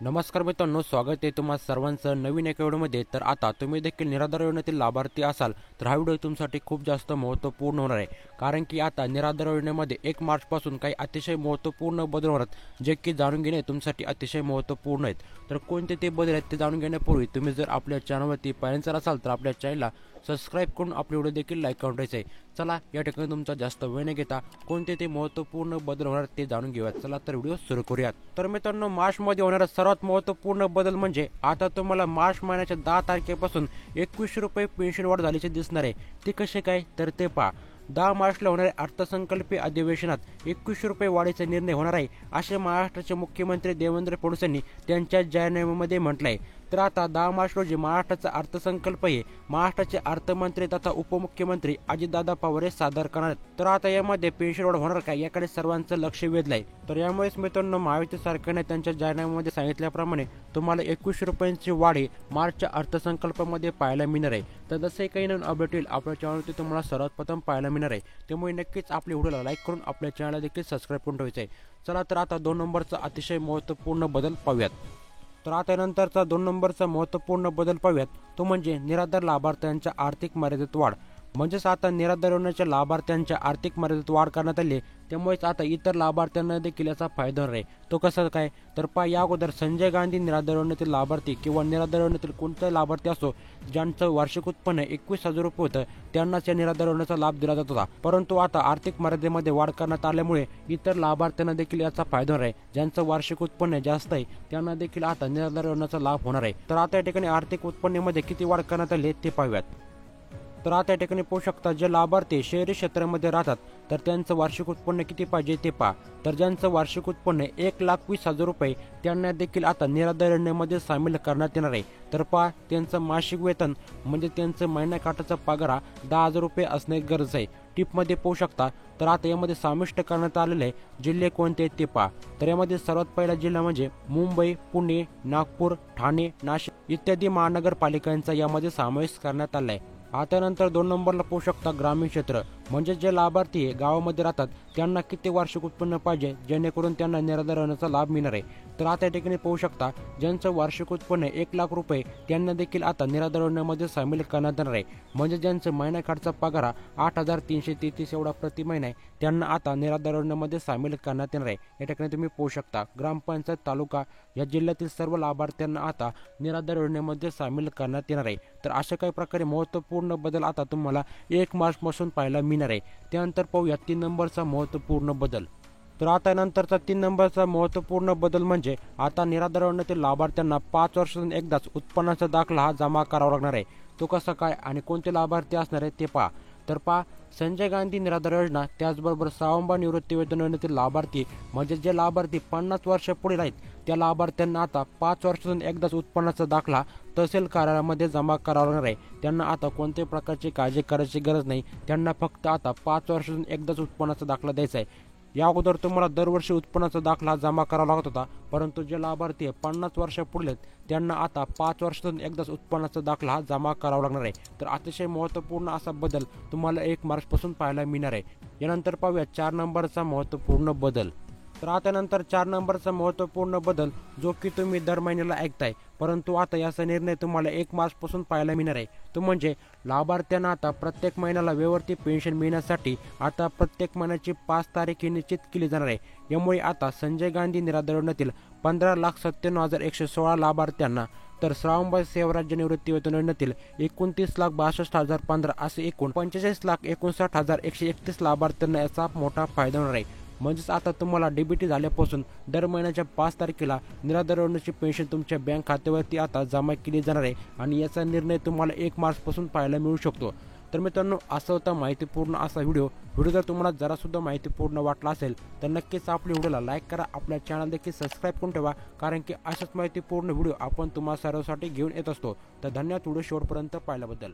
नमस्कार मित्रांनो, स्वागत आहे तुम्हा सर्वांचं नवीन एका व्हिडिओमध्ये। तर आता तुम्ही देखील निराधार योजनेतील लाभार्थी असाल तर हा व्हिडिओ तुमच्यासाठी खूप जास्त महत्त्वपूर्ण होणार आहे। कारण की आता निराधार योजनेमध्ये 1 मार्चपासून काही अतिशय महत्त्वपूर्ण बदल होणार आहेत, जे की जाणून घेणे तुमच्यासाठी अतिशय महत्त्वपूर्ण आहेत। तर कोणते ते बदल आहेत ते जाणून घेण्यापूर्वी तुम्ही जर आपल्या चॅनलवरती पहिल्यांदा असाल तर आपल्या चॅनलला सबस्क्राईब करून आपले व्हिडिओ देखील लाईक करून ठेवायचे आहे। चला या ठिकाणी तुमचा जास्त वेळ न घेता कोणते ते महत्त्वपूर्ण बदल होणार ते जाणून घेऊयात। चला तर व्हिडिओ सुरू करूयात। तर मित्रांनो, मार्चमध्ये होणारा सर्वात महत्त्वपूर्ण बदल म्हणजे आता तुम्हाला मार्च महिन्याच्या 10 तारखेपासून 21 रुपये पेन्शन वाढ झाल्याचे दिसणार आहे। ते कसे काय तर ते पहा। 10 मार्चला होणाऱ्या अर्थसंकल्पीय अधिवेशनात 21 रुपये वाढीचा निर्णय होणार आहे, असे महाराष्ट्राचे मुख्यमंत्री देवेंद्र फडणवीस यांनी त्यांच्या जाहीरनाम्यामध्ये म्हटलं आहे। तर आता 10 मार्च रोजी महाराष्ट्राचा अर्थसंकल्प हे महाराष्ट्राचे अर्थमंत्री तथा उपमुख्यमंत्री अजितदादा पवार हे सादर करणार आहेत। तर आता यामध्ये पेन्शन वाढ होणार का याकडे सर्वांचं लक्ष वेधलंय। तर यामुळेच मित्रांनो, महायुती सरकारने त्यांच्या जाहीरनाम्यामध्ये सांगितल्याप्रमाणे तुम्हाला 21 रुपयांची वाढ ही मार्चच्या अर्थसंकल्पामध्ये पाहायला मिळणार आहे। तर जसे काही नवीन अपडेट येईल आपल्या चॅनलवरती तुम्हाला सर्वात प्रथम पाहायला मिळणार आहे। त्यामुळे नक्कीच आपल्या व्हिडिओला लाईक करून आपल्या चॅनलला देखील सबस्क्राईब करून ठेवायचं आहे। चला तर आता 2 नंबरचा अतिशय महत्त्वपूर्ण बदल पाहूयात। तर आता नंतरचा 2 नंबरचा महत्त्वपूर्ण बदल पाहूयात, तो म्हणजे निराधार लाभार्थ्यांच्या आर्थिक मर्यादेत वाढ। म्हणजेच आता निराधार योजनेच्या लाभार्थ्यांच्या आर्थिक मर्यादेत वाढ करण्यात आली, त्यामुळेच आता इतर लाभार्थ्यांना देखील याचा फायदा होणार आहे। तो कसा काय तर या अगोदर संजय गांधी निराधार योजनेतील लाभार्थी किंवा निराधार योजनेतील कोणताही लाभार्थी असो ज्यांचं वार्षिक उत्पन्न 21,000 रुपये होतं त्यांनाच या निराधार योजनेचा लाभ दिला जात होता। परंतु आता आर्थिक मर्यादेमध्ये वाढ करण्यात आल्यामुळे इतर लाभार्थ्यांना देखील याचा फायदा होणार आहे। ज्यांचं वार्षिक उत्पन्न जास्त आहे त्यांना देखील आता निराधार योजनेचा लाभ होणार आहे। तर आता या ठिकाणी आर्थिक उत्पन्नामध्ये किती वाढ करण्यात आली ते पाहूयात। तर आता या ठिकाणी पाहू शकता, जे लाभार्थी शहरी क्षेत्रामध्ये राहतात तर त्यांचं वार्षिक उत्पन्न किती पाहिजे ते पहा। तर ज्यांचं वार्षिक उत्पन्न 1,20,000 रुपये त्यांना देखील आता निराधार योजनेमध्ये सामील करण्यात येणार आहे। तर पहा, त्यांचं मासिक वेतन म्हणजे त्यांचं महिन्याकाठाचा पगार हा 10,000 रुपये असणे गरजेचं आहे। टिपमध्ये पाहू शकता, तर आता यामध्ये समाविष्ट करण्यात आलेले जिल्हे कोणते आहेत ते पहा। तर यामध्ये सर्वात पहिला जिल्हा म्हणजे मुंबई, पुणे, नागपूर, ठाणे, नाशिक इत्यादी महानगरपालिकांचा यामध्ये समावेश करण्यात आला आहे। आता नंतर 2 नंबरला पाहू शकता ग्रामीण क्षेत्र, म्हणजे जे लाभार्थी गावामध्ये राहतात त्यांना किती वार्षिक उत्पन्न पाहिजे जेणेकरून त्यांना निराधार योजनेचा लाभ मिळणार आहे। तर आता या ठिकाणी पाहू शकता, ज्यांचं वार्षिक उत्पन्न 1,00,000 रुपये त्यांना देखील आता निराधार योजनेमध्ये सामील करण्यात येणार आहे। म्हणजे ज्यांचं महिन्याकाठचा पगार 8,333 एवढा प्रति महिना आहे त्यांना आता निराधार योजनेमध्ये सामील करण्यात येणार आहे। या ठिकाणी तुम्ही पाहू शकता, ग्रामपंचायत तालुका या जिल्ह्यातील सर्व लाभार्थ्यांना आता निराधार योजनेमध्ये सामील करण्यात येणार आहे। तर अशा काही प्रकारे महत्त्वपूर्ण बदल आता तुम्हाला 1 मार्चपासून पाहायला मिळणार आहे। त्यानंतर पाहूया 3 नंबरचा महत्त्वपूर्ण बदल। तर आता नंतरचा 3 नंबरचा महत्त्वपूर्ण बदल म्हणजे आता निराधार योजनेतील लाभार्थ्यांना 5 वर्षातून एकदाच उत्पन्नाचा दाखला हा जमा करावा लागणार आहे। तो कसा काय आणि कोणते लाभार्थी असणार आहे ते पहा। तर पहा, संजय गांधी निराधार योजना, त्याचबरोबर स्वावलंबी निवृत्तीवेतन योजनेतील लाभार्थी म्हणजे जे लाभार्थी 50 वर्ष पुढे आहेत त्या लाभार्थ्यांना आता 5 वर्षातून एकदाच उत्पन्नाचा दाखला तहसील कार्यालयामध्ये जमा करावा लागणार आहे। त्यांना आता कोणत्याही प्रकारची काळजी करायची गरज नाही, त्यांना फक्त आता 5 वर्षातून एकदाच उत्पन्नाचा दाखला द्यायचा आहे। या अगोदर तुम्हाला दरवर्षी उत्पन्नाचा दाखला जमा करावा लागत होता, परंतु जे लाभार्थी 50 वर्ष पुढले त्यांना आता 5 वर्षातून एकदाच उत्पन्नाचा दाखला जमा करावा लागणार आहे। तर अतिशय महत्त्वपूर्ण असा बदल तुम्हाला 1 मार्चपासून पाहायला मिळणार आहे। यानंतर पाहूया 4 नंबरचा महत्त्वपूर्ण बदल। तर आता नंतर 4 नंबरचा महत्त्वपूर्ण बदल जो की तुम्ही दर महिन्याला ऐकताय, परंतु आता याचा निर्णय तुम्हाला 1 मार्चपासून पाहायला मिळणार आहे। तो म्हणजे लाभार्थ्यांना आता प्रत्येक महिन्याला वेळेवरती पेन्शन मिळण्यासाठी आता प्रत्येक महिन्याची 5 तारीख ही निश्चित केली जाणार आहे। यामुळे आता संजय गांधी निराधार योजनेतील 15,97,116 लाभार्थ्यांना, तर स्वावलंबी सेवाराज्य निवृत्तीवेतन योजनेतील 29,62,015 असे एकूण 45,59,131 लाभार्थ्यांना याचा मोठा फायदा होणार आहे। म्हणजेच आता तुम्हाला डीबीटी झाल्यापासून दर महिन्याच्या 5 तारखेला निराधार योजनेची पेन्शन तुमच्या बँक खात्यावरती आता जमा केली जाणार आहे आणि याचा निर्णय तुम्हाला 1 मार्चपासून पाहायला मिळू शकतो। तर मित्रांनो, असा होता माहितीपूर्ण असा व्हिडिओ जर तुम्हाला जरासुद्धा माहितीपूर्ण वाटला असेल तर नक्कीच आपल्या व्हिडिओला लाईक करा, आपल्या चॅनल देखील सबस्क्राईब करून ठेवा, कारण की अशाच माहितीपूर्ण व्हिडिओ आपण तुम्हाला सर्वांसाठी घेऊन येत असतो। तर धन्यवाद व्हिडिओ शेवटपर्यंत पाहिल्याबद्दल।